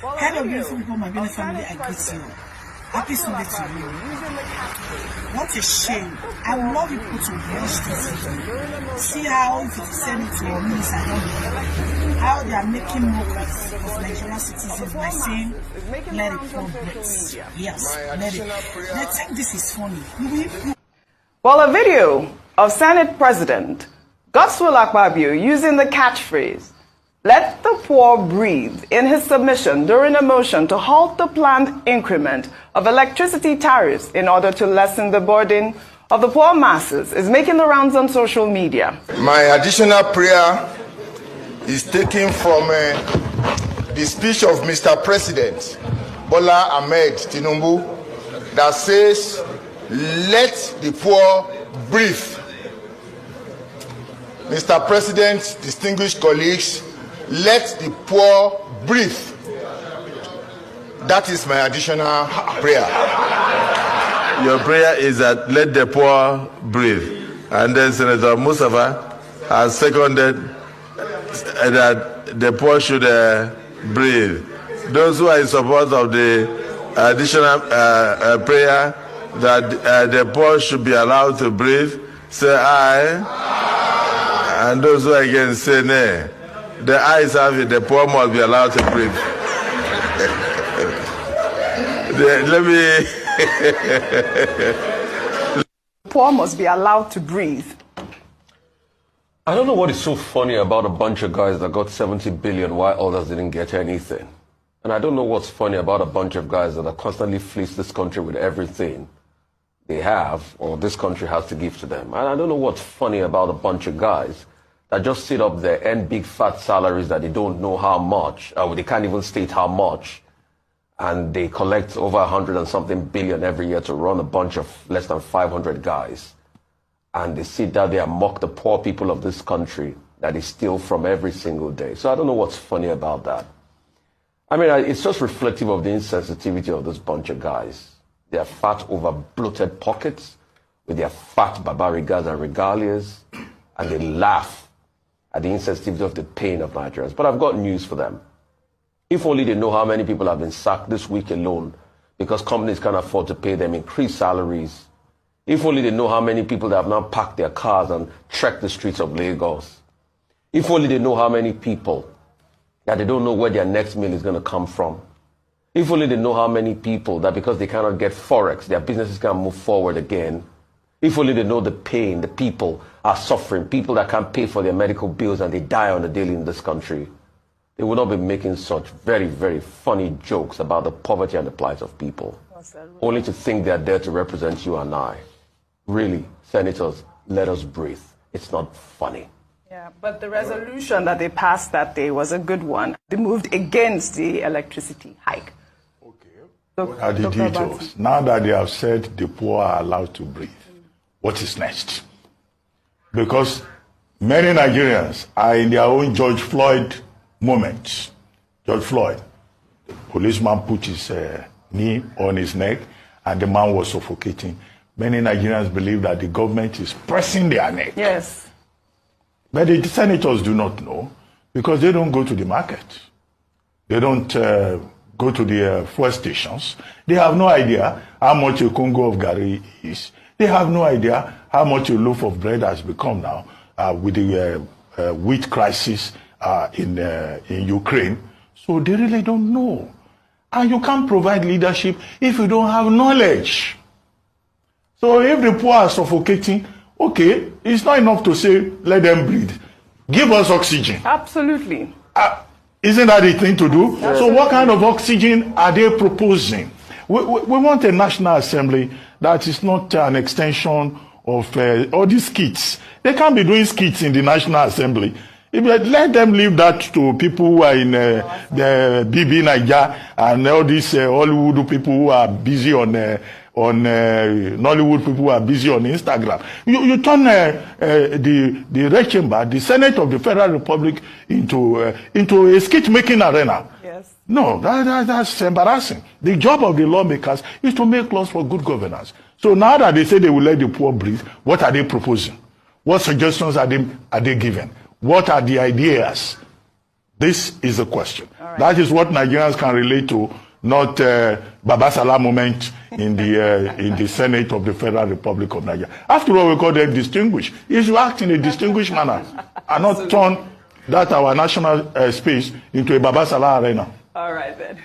Head of beautiful people, my beautiful family, I greet you. Happy Sunday to you. What a shame. I would love you people to watch this video. See how if you send it to your niece, I don't know, how they are making mockeries of Nigerian citizens by saying, let it pour bricks. Yes, let it. They think this is funny. Well, a video of Senate President Godswill Akpabio using the catchphrase, "Let the poor breathe," in his submission during a motion to halt the planned increment of electricity tariffs in order to lessen the burden of the poor masses is making the rounds on social media. My additional prayer is taken from the speech of Mr. President Bola Ahmed Tinubu that says, "Let the poor breathe." Mr. President, distinguished colleagues, let the poor breathe. That is my additional prayer. Your prayer is that let the poor breathe. And then Senator Mustafa has seconded that the poor should breathe. Those who are in support of the additional prayer that the poor should be allowed to breathe, say aye. And those who are against, say nay. The ayes have it, the poor must be allowed to breathe. Poor must be allowed to breathe. I don't know what is so funny about a bunch of guys that got 70 billion while others didn't get anything. And I don't know what's funny about a bunch of guys that are constantly fleece this country with everything they have or this country has to give to them. And I don't know what's funny about a bunch of guys that just sit up there and big fat salaries that they don't know how much, or they can't even state how much, and they collect over 100 and something billion every year to run a bunch of less than 500 guys. And they sit down there and mock the poor people of this country that they steal from every single day. So I don't know what's funny about that. I mean, it's just reflective of the insensitivity of this bunch of guys. They are fat over bloated pockets with their fat barbarigas and regalias, and they laugh at the insensitivity of the pain of Nigerians. But I've got news for them. If only they know how many people have been sacked this week alone because companies can't afford to pay them increased salaries. If only they know how many people that have now packed their cars and trekked the streets of Lagos. If only they know how many people that they don't know where their next meal is going to come from. If only they know how many people that because they cannot get Forex, their businesses can't move forward again. If only they know the pain the people are suffering, people that can't pay for their medical bills and they die on a daily in this country, they would not be making such very, very funny jokes about the poverty and the plight of people. Only to think they're there to represent you and I. Really, senators, let us breathe. It's not funny. Yeah, but the resolution that they passed that day was a good one. They moved against the electricity hike. Okay. What are the details? Now that they have said the poor are allowed to breathe, what is next? Because many Nigerians are in their own George Floyd moments. George Floyd, the policeman put his knee on his neck and the man was suffocating. Many Nigerians believe that the government is pressing their neck. Yes. But the senators do not know because they don't go to the market. They don't go to the fuel stations. They have no idea how much a Congo of Gary is. They have no idea how much a loaf of bread has become now with the wheat crisis in Ukraine. So they really don't know. And you can't provide leadership if you don't have knowledge. So if the poor are suffocating, okay, it's not enough to say, let them breathe. Give us oxygen. Absolutely. Isn't that the thing to do? Yes. So what kind of oxygen are they proposing? We want a National Assembly that is not an extension of all these skits. They can't be doing skits in the National Assembly. Let them leave that to people who are in the BB Niger and all these Hollywood people who are busy on Nollywood people who are busy on Instagram. You turn the Red Chamber, the Senate of the Federal Republic, into a skit-making arena. Yes. No, that's embarrassing. The job of the lawmakers is to make laws for good governance. So now that they say they will let the poor breathe, what are they proposing? What suggestions are they giving? What are the ideas? This is the question. Right. That is what Nigerians can relate to, not Baba Salah moment in the Senate of the Federal Republic of Nigeria. After all, we call them distinguished. You should act in a distinguished manner and not turn that our national space into a Baba Salah arena. All right, then.